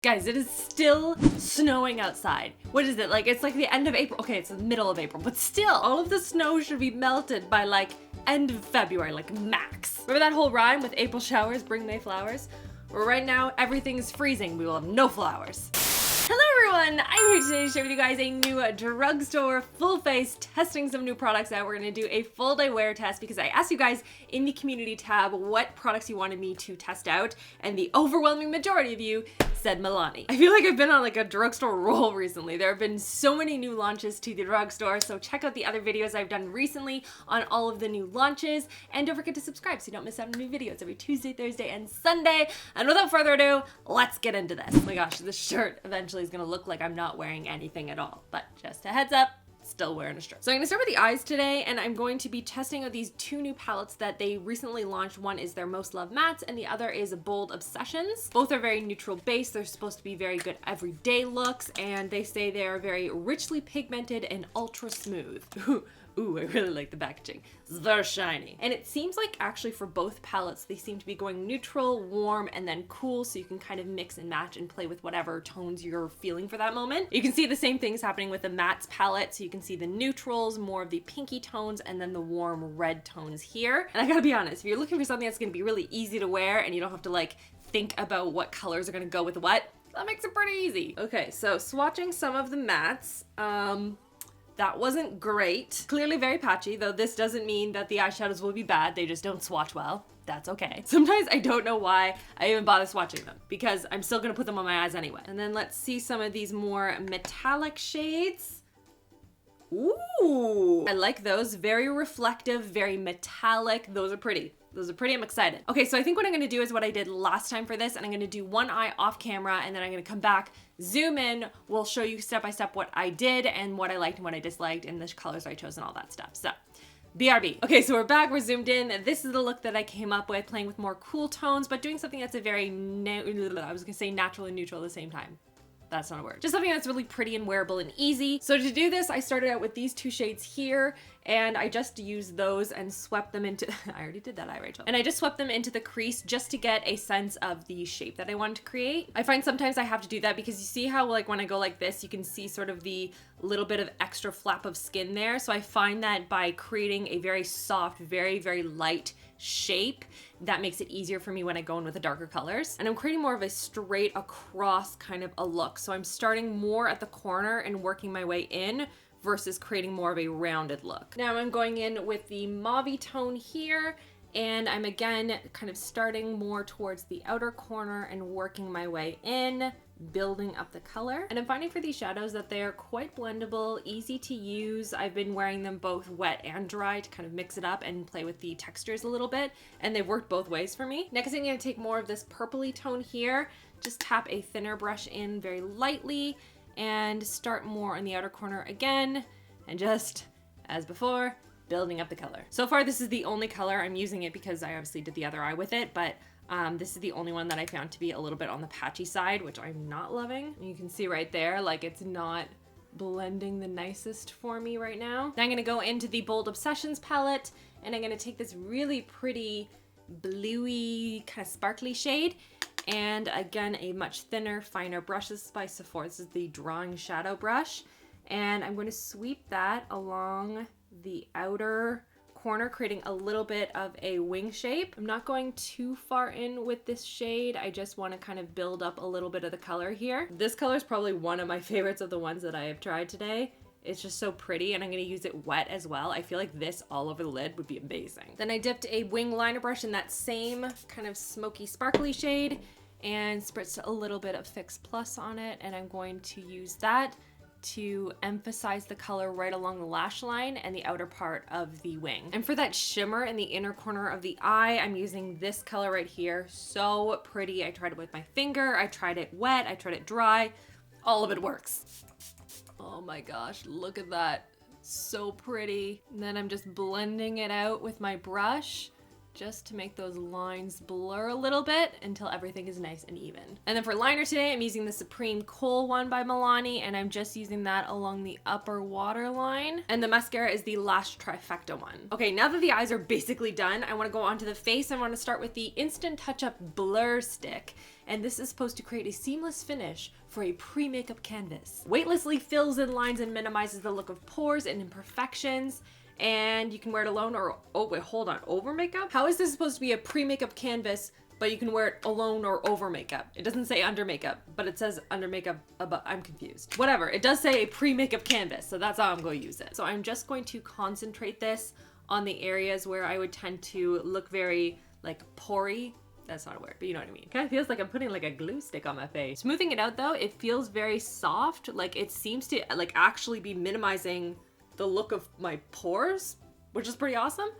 Guys, it is still snowing outside. What is it? Like, it's like the end of April. Okay, it's the middle of April, but still, all of the snow should be melted by like end of February, like max. Remember that whole rhyme with April showers bring May flowers? Well, right now, everything is freezing. We will have no flowers. Hello everyone, I'm here today to share with you guys a new drugstore full face testing some new products out. We're gonna do a full day wear test because I asked you guys in the community tab what products you wanted me to test out, and the overwhelming majority of you said Milani. I feel like I've been on like a drugstore roll recently. There have been so many new launches to the drugstore, so check out the other videos I've done recently on all of the new launches, and don't forget to subscribe so you don't miss out on new videos every Tuesday, Thursday, and Sunday. And without further ado, let's get into this. Oh my gosh, this shirt eventually is gonna look like I'm not wearing anything at all, but just a heads up, still wearing a shirt. So I'm gonna start with the eyes today, and I'm going to be testing out these two new palettes that they recently launched. One is their Most Loved Mattes, and the other is Bold Obsessions. Both are very neutral base. They're supposed to be very good everyday looks, and they say they're very richly pigmented and ultra smooth. Ooh, I really like the packaging. It's very shiny. And it seems like actually for both palettes, they seem to be going neutral, warm, and then cool, so you can kind of mix and match and play with whatever tones you're feeling for that moment. You can see the same things happening with the mattes palette, so you can see the neutrals, more of the pinky tones, and then the warm red tones here. And I gotta be honest, if you're looking for something that's gonna be really easy to wear and you don't have to like think about what colors are gonna go with what, that makes it pretty easy. Okay, so swatching some of the mattes, that wasn't great. Clearly very patchy, though this doesn't mean that the eyeshadows will be bad. They just don't swatch well. That's okay. Sometimes I don't know why I even bother swatching them, because I'm still gonna put them on my eyes anyway. And then let's see some of these more metallic shades. Ooh, I like those. Very reflective, very metallic. Those are pretty. Those are pretty, I'm excited. Okay, so I think what I'm gonna do is what I did last time for this, and I'm gonna do one eye off camera, and then I'm gonna come back, zoom in, we'll show you step by step what I did and what I liked and what I disliked and the colors I chose and all that stuff. So, BRB. Okay, so we're back, we're zoomed in. This is the look that I came up with, playing with more cool tones, but doing something that's a very, I was gonna say natural and neutral at the same time. That's not a word. Just something that's really pretty and wearable and easy. So to do this, I started out with these two shades here, and I just used those and swept them into, I already did that eye, Rachel. And I just swept them into the crease just to get a sense of the shape that I wanted to create. I find sometimes I have to do that because you see how like when I go like this, you can see sort of the little bit of extra flap of skin there. So I find that by creating a very soft, very, very light shape, that makes it easier for me when I go in with the darker colors. And I'm creating more of a straight across kind of a look. So I'm starting more at the corner and working my way in versus creating more of a rounded look. Now I'm going in with the mauve tone here, and I'm again kind of starting more towards the outer corner and working my way in, building up the color. And I'm finding for these shadows that they're quite blendable, easy to use. I've been wearing them both wet and dry to kind of mix it up and play with the textures a little bit, and they worked both ways for me. Next, I'm gonna take more of this purpley tone here, just tap a thinner brush in very lightly, and start more on the outer corner again, and just, as before, building up the color. So far, this is the only color. I'm using it because I obviously did the other eye with it, but this is the only one that I found to be a little bit on the patchy side, which I'm not loving. You can see right there, like it's not blending the nicest for me right now. Now I'm gonna go into the Bold Obsessions palette, and I'm gonna take this really pretty bluey, kind of sparkly shade, and again, a much thinner, finer brush. This is by Sephora. This is the Drawing Shadow brush, and I'm going to sweep that along the outer corner, creating a little bit of a wing shape. I'm not going too far in with this shade. I just want to kind of build up a little bit of the color here. This color is probably one of my favorites of the ones that I have tried today. It's just so pretty, and I'm gonna use it wet as well. I feel like this all over the lid would be amazing. Then I dipped a wing liner brush in that same kind of smoky, sparkly shade and spritzed a little bit of Fix Plus on it, and I'm going to use that to emphasize the color right along the lash line and the outer part of the wing. And for that shimmer in the inner corner of the eye, I'm using this color right here. So pretty. I tried it with my finger, I tried it wet, I tried it dry. All of it works. Oh my gosh, look at that. So pretty. And then I'm just blending it out with my brush just to make those lines blur a little bit until everything is nice and even. And then for liner today, I'm using the Supreme Kohl one by Milani, and I'm just using that along the upper waterline. And the mascara is the Lash Trifecta one. Okay, now that the eyes are basically done, I want to go on to the face. I want to start with the Instant Touch-Up Blur Stick. And this is supposed to create a seamless finish for a pre-makeup canvas. Weightlessly fills in lines and minimizes the look of pores and imperfections. And you can wear it alone or, oh wait, hold on, over makeup? How is this supposed to be a pre-makeup canvas, but you can wear it alone or over makeup? It doesn't say under makeup, but it says under makeup above. I'm confused. Whatever, it does say a pre-makeup canvas, so that's how I'm going to use it. So I'm just going to concentrate this on the areas where I would tend to look very like pory. That's not a word, but you know what I mean. Kind of feels like I'm putting like a glue stick on my face. Smoothing it out though, it feels very soft. Like it seems to like actually be minimizing the look of my pores, which is pretty awesome.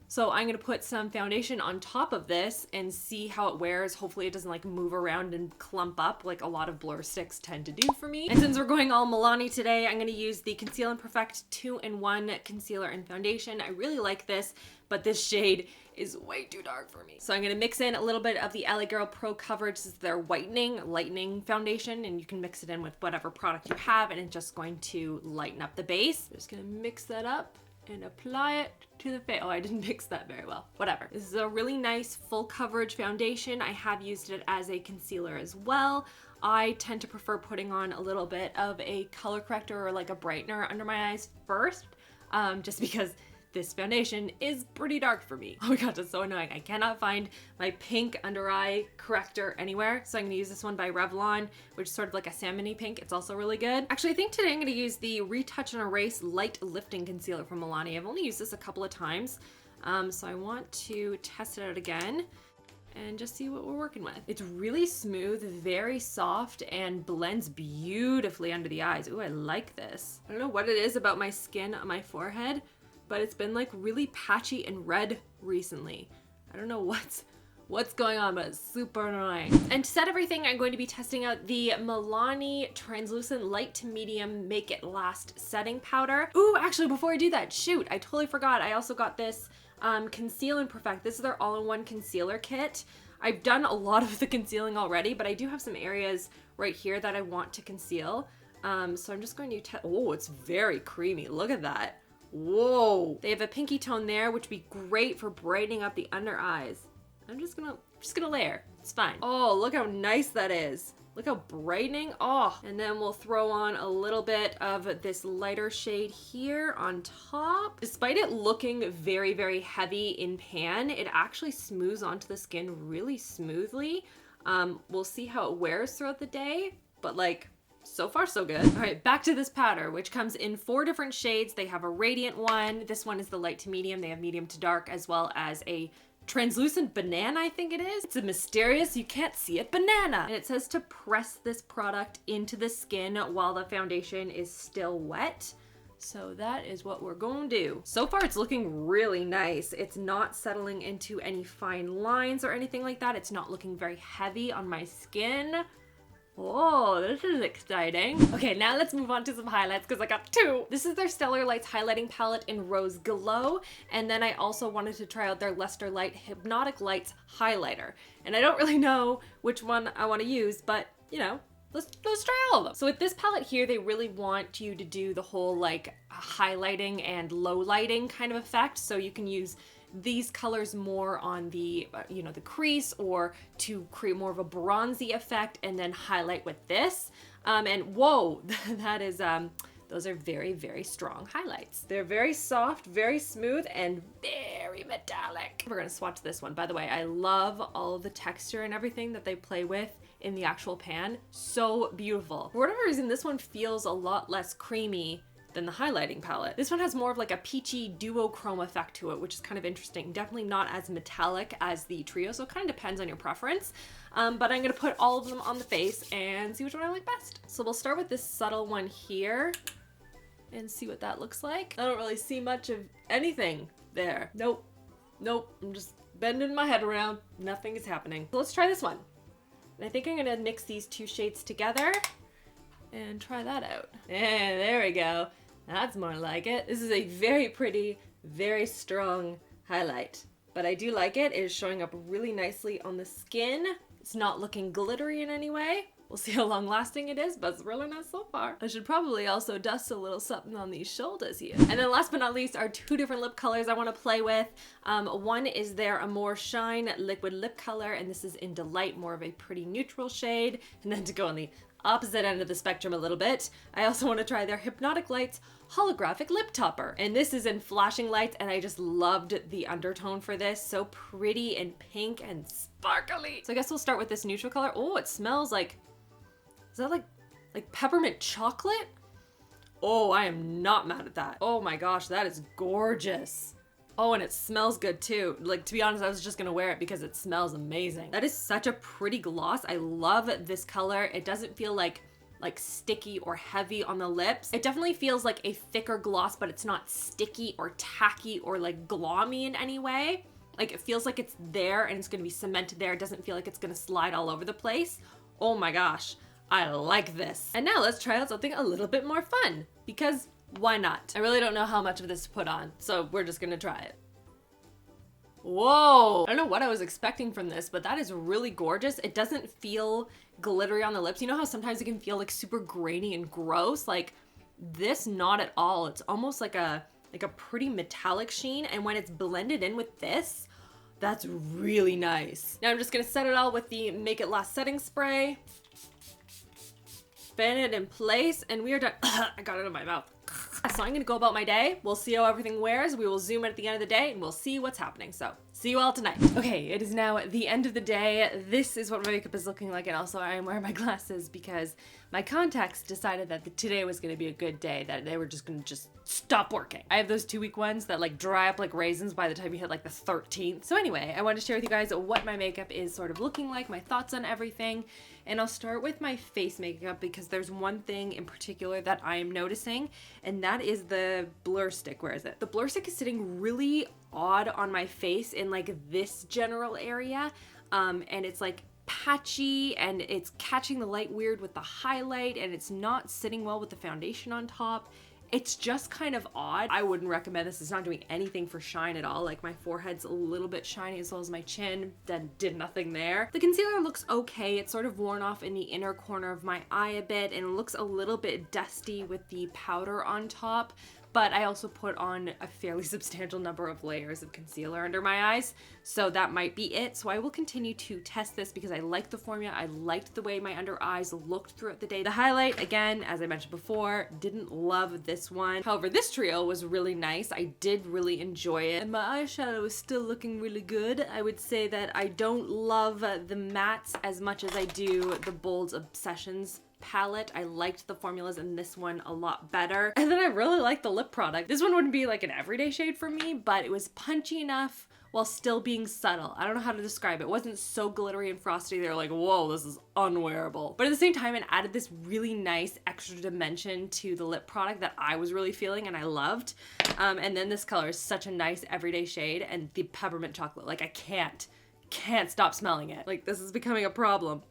So I'm gonna put some foundation on top of this and see how it wears. Hopefully it doesn't like move around and clump up like a lot of blur sticks tend to do for me. And since we're going all Milani today, I'm gonna use the Conceal and Perfect 2-in-1 concealer and foundation. I really like this, but this shade is way too dark for me. So I'm gonna mix in a little bit of the LA Girl Pro Coverage. This is their lightening foundation, and you can mix it in with whatever product you have, and it's just going to lighten up the base. I'm just gonna mix that up and apply it to the face. Oh, I didn't mix that very well. Whatever. This is a really nice full coverage foundation. I have used it as a concealer as well. I tend to prefer putting on a little bit of a color corrector or like a brightener under my eyes first, just because this foundation is pretty dark for me. Oh my god, that's so annoying. I cannot find my pink under eye corrector anywhere. So I'm gonna use this one by Revlon, which is sort of like a salmony pink. It's also really good. Actually, I think today I'm gonna use the Retouch and Erase Light Lifting Concealer from Milani. I've only used this a couple of times. So I want to test it out again and just see what we're working with. It's really smooth, very soft, and blends beautifully under the eyes. Ooh, I like this. I don't know what it is about my skin on my forehead, but it's been like really patchy and red recently. I don't know what's going on, but it's super annoying. And to set everything, I'm going to be testing out the Milani Translucent Light to Medium Make It Last Setting Powder. Ooh, actually, before I do that, shoot, I totally forgot. I also got this Conceal and Perfect. This is their all-in-one concealer kit. I've done a lot of the concealing already, but I do have some areas right here that I want to conceal. So I'm just going to oh, it's very creamy. Look at that. Whoa. They have a pinky tone there, which would be great for brightening up the under eyes. I'm just gonna layer. It's fine. Oh, look how nice that is. Look how brightening. Oh, and then we'll throw on a little bit of this lighter shade here on top. Despite it looking very, very heavy in pan, it actually smooths onto the skin really smoothly. We'll see how it wears throughout the day, but like, so far, so good. All right, back to this powder, which comes in 4 different shades. They have a radiant one. This one is the light to medium. They have medium to dark, as well as a translucent banana, I think it is. It's a mysterious, you can't see it, banana. And it says to press this product into the skin while the foundation is still wet. So that is what we're going to do. So far, it's looking really nice. It's not settling into any fine lines or anything like that. It's not looking very heavy on my skin. Oh, this is exciting. Okay, now let's move on to some highlights because I got 2. This is their Stellar Lights highlighting palette in Rose Glow. And then I also wanted to try out their Luster Light Hypnotic Lights highlighter. And I don't really know which one I want to use, but you know, let's try all of them. So with this palette here, they really want you to do the whole like highlighting and low lighting kind of effect. So you can use these colors more on the, you know, the crease, or to create more of a bronzy effect and then highlight with this. And whoa, that is, those are very, very strong highlights. They're very soft, very smooth, and very metallic. We're gonna swatch this one. By the way, I love all of the texture and everything that they play with in the actual pan. So beautiful. For whatever reason, this one feels a lot less creamy than the highlighting palette. This one has more of like a peachy duochrome effect to it, which is kind of interesting. Definitely not as metallic as the trio, so it kind of depends on your preference. But I'm gonna put all of them on the face and see which one I like best. So we'll start with this subtle one here and see what that looks like. I don't really see much of anything there. Nope, I'm just bending my head around. Nothing is happening. So let's try this one. And I think I'm gonna mix these 2 shades together and try that out. And there we go. That's more like it. This is a very pretty, very strong highlight. but I do like it. It is showing up really nicely on the skin. It's not looking glittery in any way. We'll see how long lasting it is, but it's really nice so far. I should probably also dust a little something on these shoulders here. And then last but not least are two different lip colors I want to play with. One is their Amore Shine Liquid Lip Color, and this is in Delight, more of a pretty neutral shade. And then to go on the opposite end of the spectrum a little bit, I also want to try their Hypnotic Lights Holographic Lip Topper. And this is in Flashing Lights, and I just loved the undertone for this. So pretty and pink and sparkly. So I guess we'll start with this neutral color. Oh, it smells like, is that like peppermint chocolate? Oh, I am not mad at that. Oh my gosh, that is gorgeous. Oh, and it smells good too. Like, to be honest, I was just gonna wear it because it smells amazing. That is such a pretty gloss. I love this color. It doesn't feel like sticky or heavy on the lips. It definitely feels like a thicker gloss, but it's not sticky or tacky or like glommy in any way. Like, it feels like it's there and it's gonna be cemented there. It doesn't feel like it's gonna slide all over the place. Oh my gosh, I like this. And now let's try out something a little bit more fun, because why not? I really don't know how much of this to put on, so we're just gonna try it. Whoa! I don't know what I was expecting from this, but that is really gorgeous. It doesn't feel glittery on the lips. You know how sometimes it can feel like super grainy and gross? Like, this, not at all. It's almost like a pretty metallic sheen, and when it's blended in with this, that's really nice. Now I'm just gonna set it all with the Make It Last setting spray. Fan it in place, and we are done. I got it in my mouth. So I'm gonna go about my day. We'll see how everything wears. We will zoom in at the end of the day and we'll see what's happening. So see you all tonight. Okay, it is now the end of the day. This is what my makeup is looking like, and also I am wearing my glasses because my contacts decided that today was gonna be a good day, that they were just gonna stop working. I have those 2-week ones that like dry up like raisins by the time you hit like the 13th. So anyway, I want to share with you guys what my makeup is sort of looking like, my thoughts on everything. And I'll start with my face makeup because there's one thing in particular that I am noticing, and that is the blur stick. Where is it? The blur stick is sitting really odd on my face in like this general area, and it's like patchy and it's catching the light weird with the highlight, and it's not sitting well with the foundation on top. It's just kind of odd. I wouldn't recommend this. It's not doing anything for shine at all. Like, my forehead's a little bit shiny as well as my chin. Then did nothing there. The concealer looks okay. It's sort of worn off in the inner corner of my eye a bit, and it looks a little bit dusty with the powder on top. But I also put on a fairly substantial number of layers of concealer under my eyes, so that might be it. So I will continue to test this because I like the formula. I liked the way my under eyes looked throughout the day. The highlight, again, as I mentioned before, didn't love this one. However, this trio was really nice. I did really enjoy it. And my eyeshadow is still looking really good. I would say that I don't love the mattes as much as I do the Bold Obsessions palette. I liked the formulas in this one a lot better. And then I really liked the lip product. This one wouldn't be like an everyday shade for me, but it was punchy enough while still being subtle. I don't know how to describe it. It wasn't so glittery and frosty. They're like, whoa, this is unwearable. But at the same time, it added this really nice extra dimension to the lip product that I was really feeling and I loved. And then this color is such a nice everyday shade, and the peppermint chocolate, like I can't stop smelling it. Like, this is becoming a problem.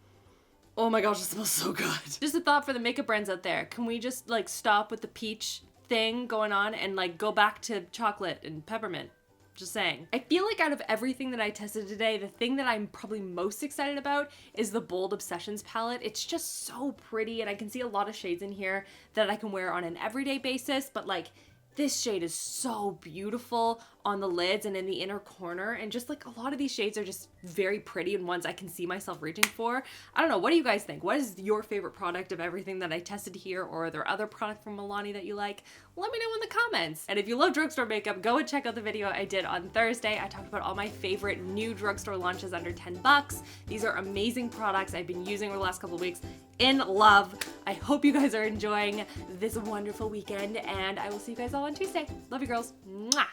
Oh my gosh, it smells so good. Just a thought for the makeup brands out there. Can we just like stop with the peach thing going on and like go back to chocolate and peppermint? Just saying. I feel like out of everything that I tested today, the thing that I'm probably most excited about is the Bold Obsessions palette. It's just so pretty, and I can see a lot of shades in here that I can wear on an everyday basis, but like this shade is so beautiful on the lids and in the inner corner, and just like a lot of these shades are just very pretty and ones I can see myself reaching for. I don't know, what do you guys think? What is your favorite product of everything that I tested here, or are there other products from Milani that you like? Let me know in the comments. And if you love drugstore makeup, go and check out the video I did on Thursday. I talked about all my favorite new drugstore launches under 10 bucks. These are amazing products I've been using over the last couple of weeks. In love. I hope you guys are enjoying this wonderful weekend, and I will see you guys all on Tuesday. Love you, girls. Mwah!